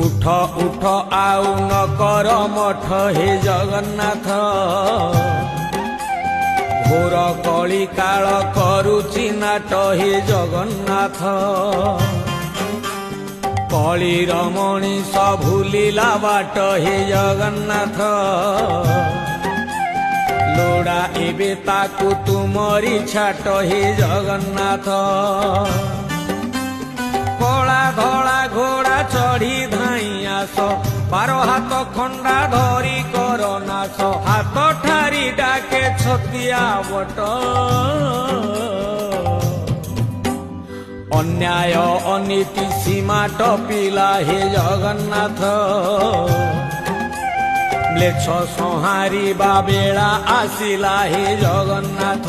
उठ उठ आउ न कर मठ हे जगन्नाथ घोर कली काल करुची नाट हे जगन्नाथ कलीर मनीष भूलिला बाट हे जगन्नाथ लोड़ा एबे ताकू तुमरी छाट हे जगन्नाथ कला धला घोड़ा चढ़ी धाई आस 12 हाथ खंडा धरी कर नाश हाथ ठारी डाके छतिया बट अन्याय अनीति सीमा टपिला हे जगन्नाथ म्लेच्छ संहारिबा बेला आसिला हे जगन्नाथ